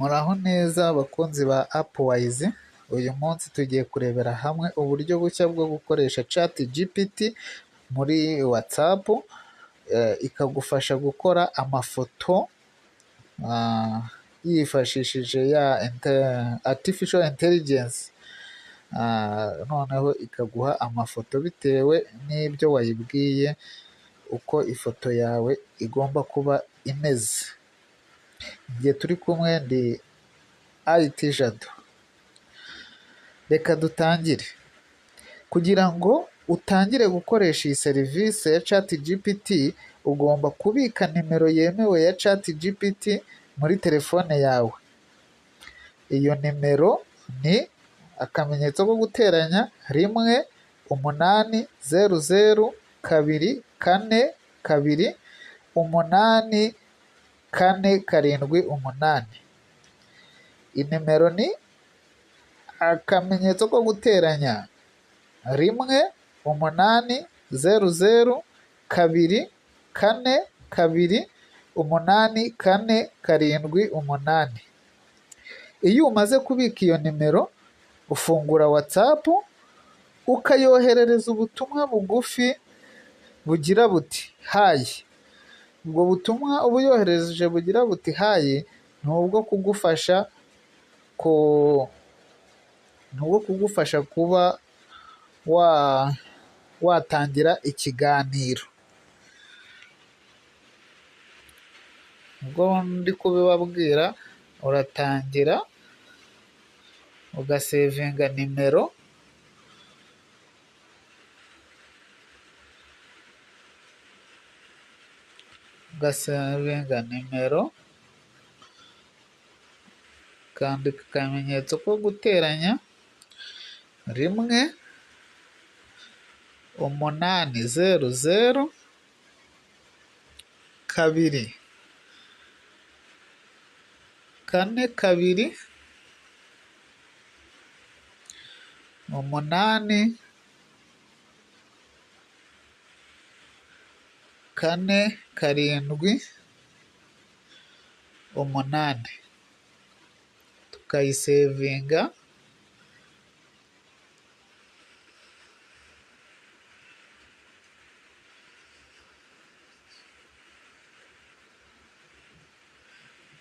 Muraho neza abakunzi ba Upwise, uyu munsi tugiye kurebera hamwe uburyo bushya bwo gukoresha chat GPT muri WhatsApp, ikagufasha gukora amafoto yifashishije ya artificial intelligence, noneho ikaguha amafoto bitewe n'ibyo wayibwiye uko ifoto yawe igomba kuba imeze. Igihe turi kumwe ndi IT Jado. Reka dutangire. Kugira ngo utangire gukoresha iyi serivisi ya chat GPT, ugomba kubika nimero yemewe ya chat GPT muri telefone yawe. Iyo nimero ni akamenyetso ko guteranya 18002828478. Inimero ni akamenyetso ko guteranya 18002828478. Iyo umaze kubika iyo nimero, ufungura WhatsApp ukayoherereza ubutumwa bugufi bugira buti hayi. Ubwo butumwa uba uyohereje bugira buti hayi ni ubwo kugufasha kuba watangira ikiganiro. Ubwo ndi kubibabwira, uratangira ugasevinga nimero, ukandika akamenyetso ko guteranya 18002828478.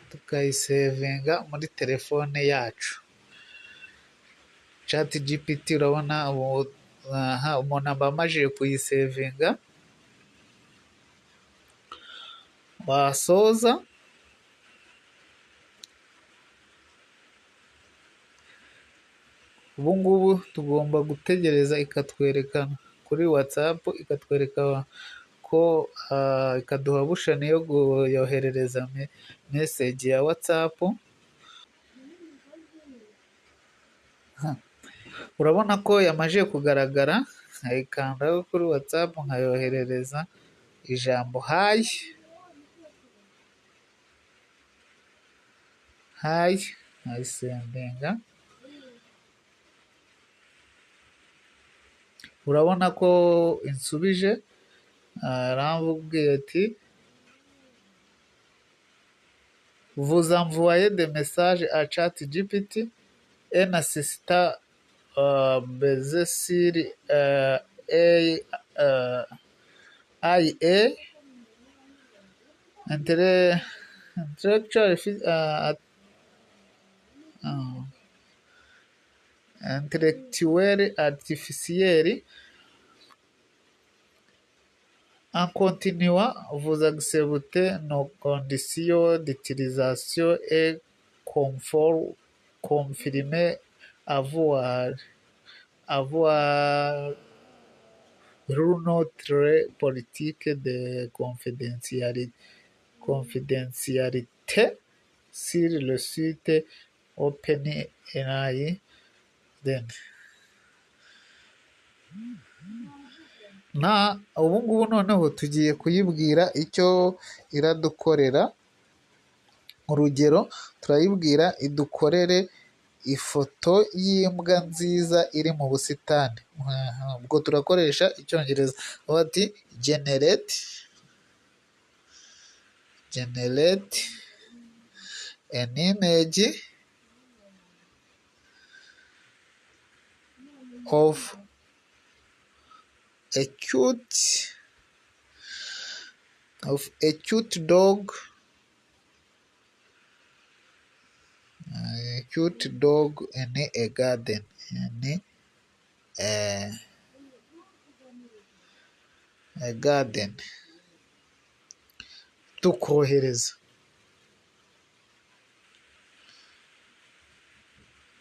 Tukayisevinga, muri telefone yacu. Chat GPT urabona umuntu aba amajije kuyisevinga. Wasoza ubu ngubu tugomba gutegereza ikatwereka kuri WhatsApp, ikatwereka ko ikaduha bushani yo kuyoherereza message ya WhatsApp. Urabona ko yamaze kugaragara, nkayikandaho kuri WhatsApp nkayoherereza ijambo hayi, nkayisendinga. Urabona ko insubije, aramubwiye ati vous envoyez des messages à chat GPT, un assistant basé sur IA intellectuelle artificielle. En continuant, vous acceptez nos conditions d'utilisation et confirmez avoir notre politique de confidentialité sur le site OpenAI. Ubu ngubu noneho tugiye kuyibwira icyo iradukorera. Urugero, turayibwira idukorere ifoto y'imbwa nziza iri mu busitani. Ubwo turakoresha icyongereza, bati generate an image of a cute dog, in a garden, a garden, tukohereza,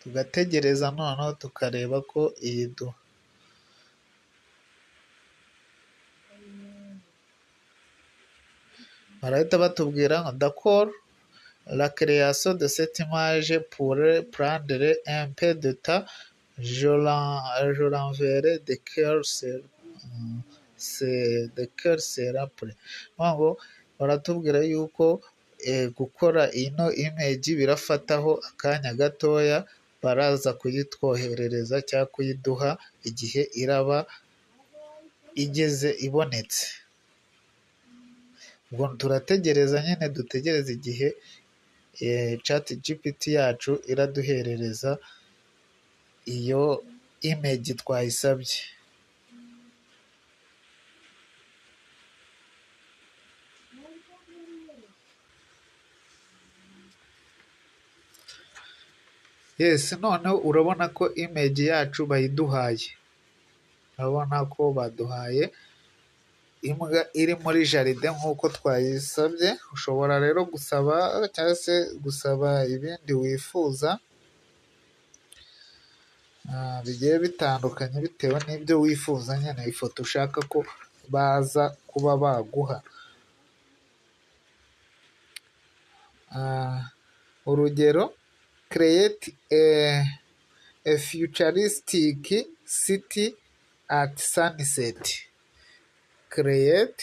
tugategereza noneho tukareba ko iyiduha. Barahita batubwira ngo d'accord, la création de cette image pourrait prendre un peu de temps, je l'enverrai de cœur sera prêt. Ngo baratubwira yuko gukora ino image birafataho akanya gatoya, baraza kuyitwoherereza cyangwa kuyiduha igihe iraba igeze ibonetse. Ubwo turategereza nyine, dutegereze igihe ChatGPT yacu iraduherereza iyo image twayisabye. Yes, noneho urabona ko image yacu bayiduhaye. Urabona ko baduhaye imbwa iri muri jaride nk'uko twayisabye. Ushobora rero gusaba cyangwa se gusaba ibindi wifuza bigiye bitandukanye bitewe n'ibyo wifuza, nyine ifoto ushaka ko baza kuba baguha. Urugero, create a futuristic city at sunset. Create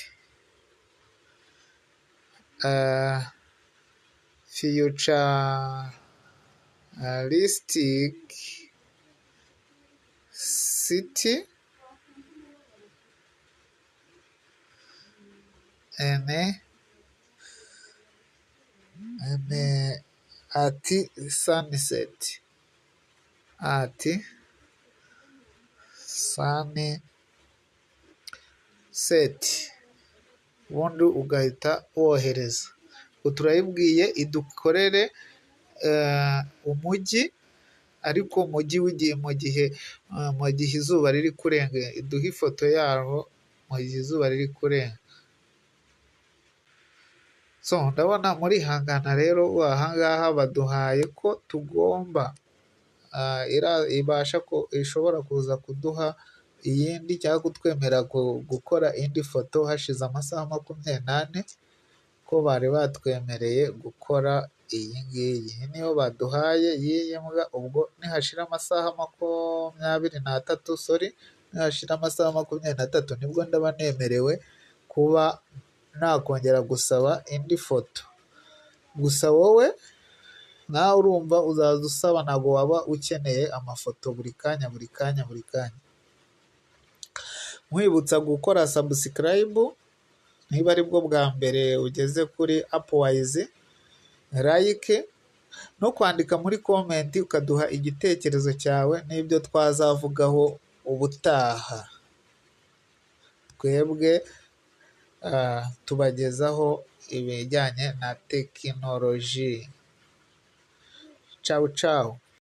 futuristic city and at sunset. At sunset, ubundi ugahita wohereza. Turayibwiye idukorere umujyi, ariko umujyi mu gihe izuba riri kurenga, iduha ifoto yaho mu gihe izuba riri kurenga. So ndabona muri hangana rero, ahangaha baduhaye ko tugomba ibasha ko ishobora kuza kuduha iyindi cyangwa kutwemera gukora indi foto hashize amasaha 24 ko bari batwemereye gukora iyi ngiyi. Niyo baduhaye y'iyi mbwa. Ubwo nihashira amasaha 23, nihashira amasaha 23 nibwo ndaba nemerewe kuba nakongera gusaba indi foto. Gusa wowe nawe urumva uzaza usaba, ntabwo waba ukeneye amafoto buri kanya. Nkwibutsa gukora subscribe niba ari bwo bwa mbere ugeze kuri Upwise, like no kwandika muri comment ukaduha igitekerezo cyawe n'ibyo twazavugaho ubutaha. Twebwe tubagezaho ibijyanye na tekinoloji. Ciao ciao.